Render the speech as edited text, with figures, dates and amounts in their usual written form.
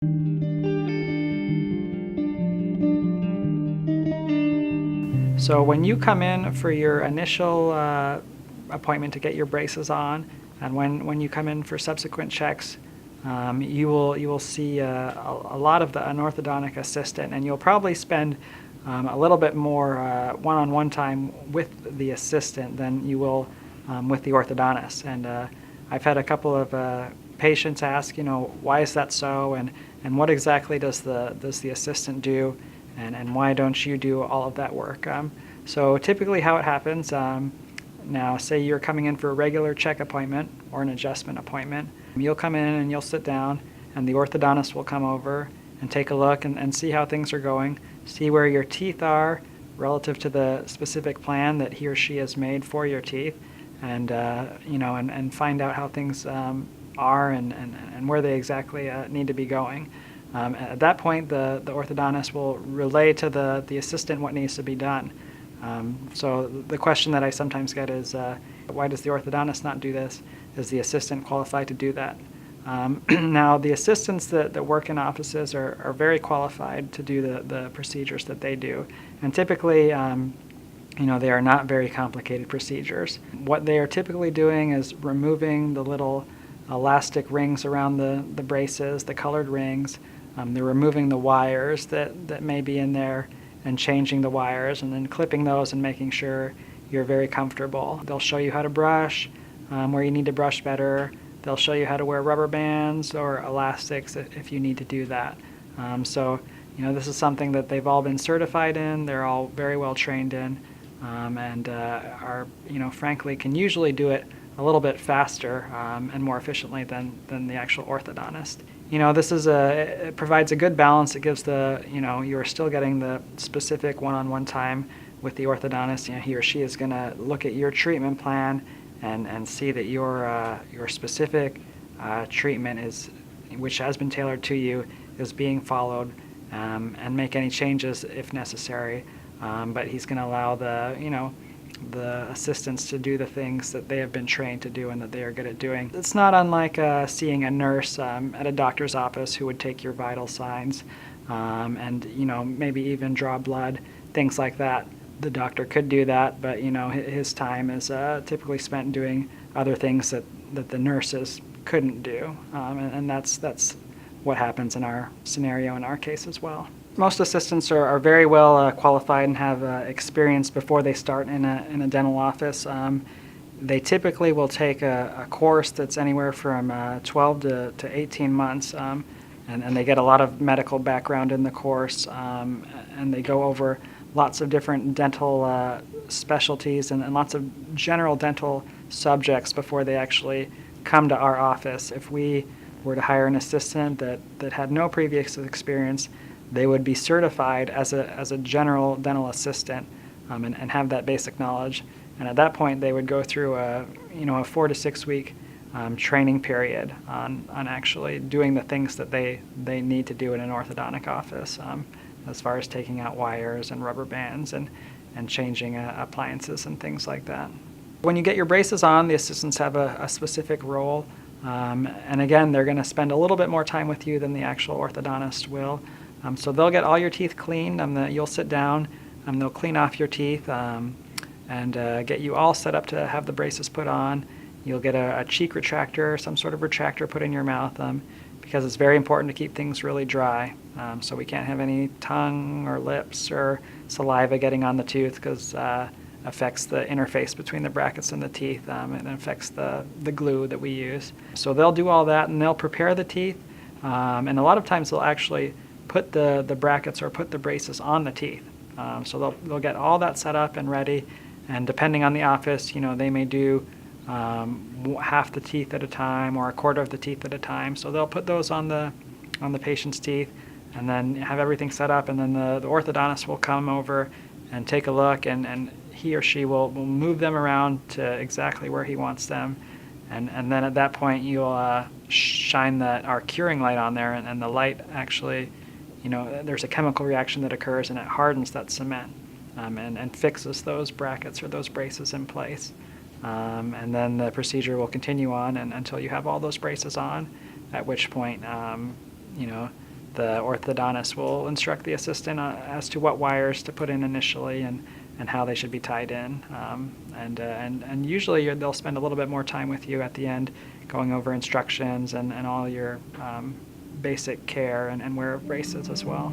So when you come in for your initial appointment to get your braces on, and when you come in for subsequent checks, you will see a lot of an orthodontic assistant, and you'll probably spend a little bit more one-on-one time with the assistant than you will with the orthodontist. And I've had a couple of patients ask, why is that so, and what exactly does the assistant do, and why don't you do all of that work? So typically how it happens, now say you're coming in for a regular check appointment or an adjustment appointment, you'll come in and you'll sit down, and the orthodontist will come over and take a look and see how things are going, see where your teeth are relative to the specific plan that he or she has made for your teeth, and and find out how things are and where they exactly need to be going. At that point, the orthodontist will relay to the assistant what needs to be done. So the question that I sometimes get is, why does the orthodontist not do this? Is the assistant qualified to do that? Now, the assistants that work in offices are very qualified to do the procedures that they do. And typically, they are not very complicated procedures. What they are typically doing is removing the little elastic rings around the braces, the colored rings. They're removing the wires that may be in there and changing the wires, and then clipping those and making sure you're very comfortable. They'll show you how to brush, where you need to brush better. They'll show you how to wear rubber bands or elastics if you need to do that. So this is something that they've all been certified in. They're all very well trained in, and are frankly can usually do it a little bit faster and more efficiently than the actual orthodontist. It provides a good balance. It gives you're still getting the specific one-on-one time with the orthodontist. He or she is going to look at your treatment plan and see that your specific treatment which has been tailored to you, is being followed, and make any changes if necessary. But he's going to allow the assistants to do the things that they have been trained to do and that they are good at doing. It's not unlike seeing a nurse at a doctor's office who would take your vital signs and maybe even draw blood, things like that. The doctor could do that, but his time is typically spent doing other things that the nurses couldn't do, and that's what happens in our scenario, in our case as well. Most assistants are very well qualified and have experience before they start in a dental office. They typically will take a course that's anywhere from 12 to 18 months, and they get a lot of medical background in the course, and they go over lots of different dental specialties and lots of general dental subjects before they actually come to our office. If we were to hire an assistant that had no previous experience, they would be certified as a general dental assistant, and have that basic knowledge. And at that point, they would go through a 4 to 6 week training period on actually doing the things that they need to do in an orthodontic office, as far as taking out wires and rubber bands and changing appliances and things like that. When you get your braces on, the assistants have a specific role, and again, they're going to spend a little bit more time with you than the actual orthodontist will. So they'll get all your teeth cleaned. You'll sit down, they'll clean off your teeth, and get you all set up to have the braces put on. You'll get a cheek retractor, some sort of retractor put in your mouth, because it's very important to keep things really dry. So we can't have any tongue or lips or saliva getting on the tooth, because affects the interface between the brackets and the teeth, and affects the glue that we use. So they'll do all that, and they'll prepare the teeth, and a lot of times they'll actually put the brackets or put the braces on the teeth. So they'll get all that set up and ready, and depending on the office, they may do half the teeth at a time or a quarter of the teeth at a time. So they'll put those on the patient's teeth and then have everything set up, and then the orthodontist will come over and take a look, and he or she will move them around to exactly where he wants them. And then at that point, you'll shine our curing light on there, and the light actually, there's a chemical reaction that occurs, and it hardens that cement, and fixes those brackets or those braces in place. And then the procedure will continue on until you have all those braces on, at which point, the orthodontist will instruct the assistant as to what wires to put in initially and how they should be tied in. And usually they'll spend a little bit more time with you at the end going over instructions and all your basic care and wear of braces as well.